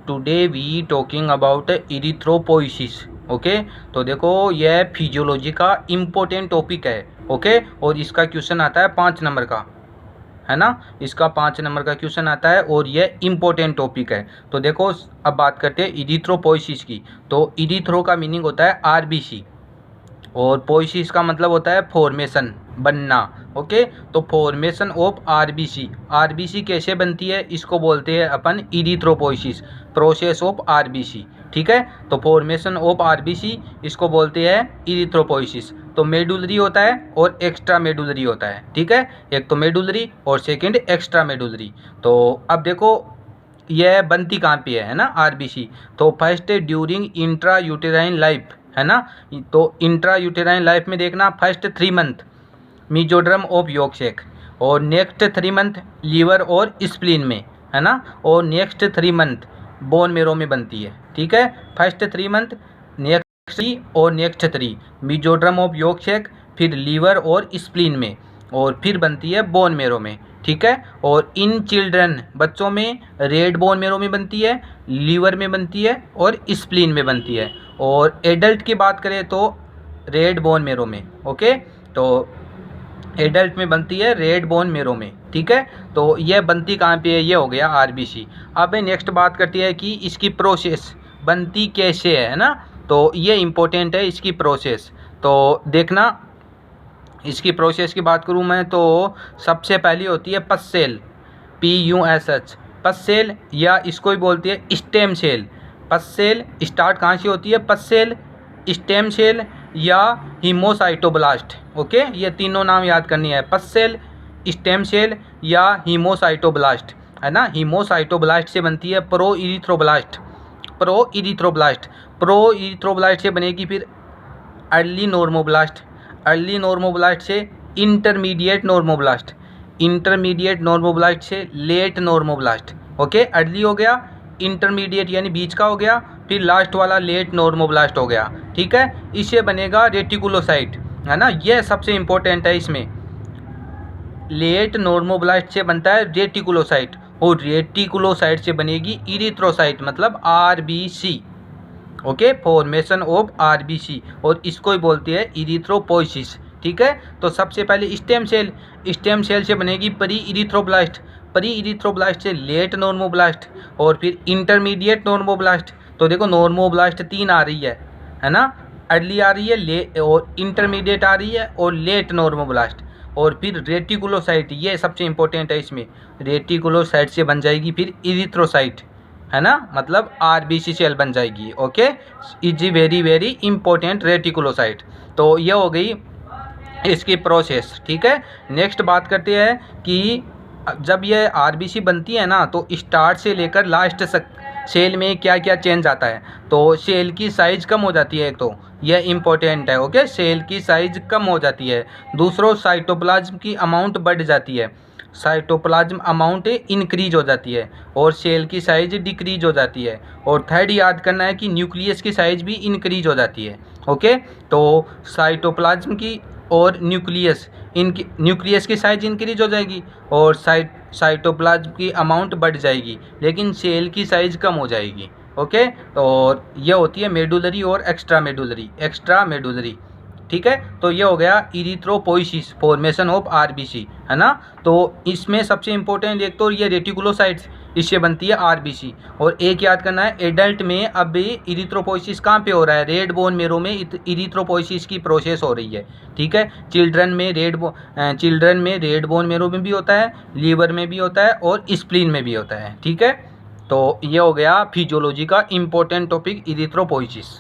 Today we talking about erythropoiesis. Okay, तो देखो यह फिजियोलॉजी का इम्पोर्टेंट टॉपिक है। ओके, और इसका क्वेश्चन आता है 5 नंबर का, है ना, इसका 5 नंबर का क्वेश्चन आता है और यह इम्पोर्टेंट टॉपिक है। तो देखो अब बात करते हैं इरिथ्रोपोइसिस की। तो इरिथ्रो का मीनिंग होता है आरबीसी और पोइसिस का मतलब होता है फॉर्मेशन, बनना। ओके, तो फॉर्मेशन ऑफ आरबीसी, आरबीसी कैसे बनती है इसको बोलते हैं अपन इरिथ्रोपोइसिस, प्रोसेस ऑफ आरबीसी। ठीक है, तो फॉर्मेशन ऑफ आरबीसी इसको बोलते हैं इरिथ्रोपोइसिस। तो मेडुलरी होता है और एक्स्ट्रा मेडुलरी होता है। ठीक है, एक तो मेडुलरी और सेकंड एक्स्ट्रा मेडुलरी। तो अब देखो यह बनती कहाँ पे है ना आरबीसी। तो first during intra uterine life, है ना। तो इंट्रा यूटेराइन लाइफ में देखना फर्स्ट 3 मंथ मीजोड्रम ऑफ यॉर्कशैक, और नेक्स्ट 3 मंथ लीवर और स्प्लीन में, है ना, और नेक्स्ट 3 मंथ बोन मेरो में बनती है। ठीक है, फर्स्ट 3 मंथ, नेक्स्ट 3 और नेक्स्ट 3 मीजोड्रम ऑफ यॉर्कशैक, फिर लीवर और स्प्लीन में, और फिर बनती है बोन मेरो में। ठीक है, और इन चिल्ड्रन बच्चों में रेड बोन मेरो में बनती है, लीवर में बनती है और स्प्लीन में बनती है। और एडल्ट की बात करें तो रेड बोन मेरो में। ओके, तो एडल्ट में बनती है रेड बोन मेरो में। ठीक है, तो यह बनती कहाँ पे है, ये हो गया आरबीसी। अब नेक्स्ट बात करती है कि इसकी प्रोसेस बनती कैसे है ना। तो ये इम्पोर्टेंट है इसकी प्रोसेस। तो देखना इसकी प्रोसेस की बात करूँ मैं तो सबसे पहली होती है पस सेल, PUSH, पस सेल, या इसको ही बोलती है स्टेम सेल। पस सेल स्टार्ट कहाँ से होती है, पस सेल, स्टेम सेल या हीमोसाइटोब्लास्ट। ओके, ये तीनों नाम याद करनी है, पस सेल, स्टेम सेल या हीमोसाइटोब्लास्ट, है ना। हीमोसाइटोब्लास्ट से बनती है प्रो इरिथ्रोब्लास्ट, प्रो इरिथ्रोब्लास्ट से बनेगी फिर अर्ली नॉर्मोब्लास्ट, अर्ली नॉर्मोब्लास्ट से इंटरमीडिएट नॉर्मोब्लास्ट, इंटरमीडिएट नॉर्मोब्लास्ट से लेट नॉर्मोब्लास्ट। ओके, अर्ली हो गया, इंटरमीडिएट यानी बीच का हो गया, फिर लास्ट वाला लेट नॉर्मोब्लास्ट हो गया। ठीक है, इससे बनेगा रेटिकुलोसाइट, है ना, यह सबसे इंपॉर्टेंट है इसमें। लेट नॉर्मोब्लास्ट से बनता है रेटिकुलोसाइट और रेटिकुलोसाइट से बनेगी इरिथ्रोसाइट, मतलब RBC. Okay, formation of RBC, और इसको ही बोलते हैं इरिथ्रोपोइसिस। ठीक है, तो सबसे पहले स्टेम सेल, स्टेम सेल से बनेगी परी इरिथ्रोब्लास्ट, परी इरिथ्रोब्लास्ट से लेट नॉर्मोब्लास्ट, और फिर इंटरमीडिएट नॉर्मोब्लास्ट। तो देखो नॉर्मोब्लास्ट 3 आ रही है ना, अर्ली आ रही है, ले और इंटरमीडिएट आ रही है और लेट नॉर्मोब्लास्ट, और फिर रेटिकुलोसाइट, ये सबसे इंपॉर्टेंट है इसमें। रेटिकुलोसाइट से बन जाएगी फिर इरिथ्रोसाइट, है ना, मतलब आरबीसी सेल बन जाएगी। Okay, is very very important reticulocyte. तो ये हो गई इसकी प्रोसेस। ठीक है, नेक्स्ट बात करते हैं कि जब ये आरबीसी बनती है ना तो स्टार्ट से लेकर लास्ट तक सेल में क्या क्या चेंज आता है। तो सेल की साइज़ कम हो जाती है, एक तो यह इम्पोर्टेंट है। ओके, सेल की साइज़ कम हो जाती है। दूसरों साइटोप्लाज्म की अमाउंट बढ़ जाती है, साइटोप्लाज्म अमाउंट इंक्रीज हो जाती है, और सेल की साइज़ डिक्रीज हो जाती है। और थर्ड याद करना है कि न्यूक्लियस की साइज़ भी इंक्रीज हो जाती है। ओके, तो साइटोप्लाज्म की और न्यूक्लियस की साइज़ इंक्रीज हो जाएगी और साइटोप्लाज्म की अमाउंट बढ़ जाएगी, लेकिन सेल की साइज़ कम हो जाएगी। ओके, और ये होती है मेडुलरी और एक्स्ट्रा मेडुलरी। ठीक है, तो ये हो गया इरिथ्रोपोइसिस, फॉर्मेशन ऑफ आरबीसी, है ना। तो इसमें सबसे इंपॉर्टेंट एक तो ये रेटिकुलोसाइट्स, इससे बनती है आरबीसी। और एक याद करना है, एडल्ट में अब इरिथ्रोपोइसिस कहाँ पे हो रहा है, रेड बोन मेरो में इरिथ्रोपोइसिस की प्रोसेस हो रही है। ठीक है, चिल्ड्रन में रेड बोन मेरो में भी होता है, लीवर में भी होता है और स्प्लीन में भी होता है। ठीक है, तो ये हो गया फिजियोलॉजी का इम्पोर्टेंट टॉपिक इरिथ्रोपोइसिस।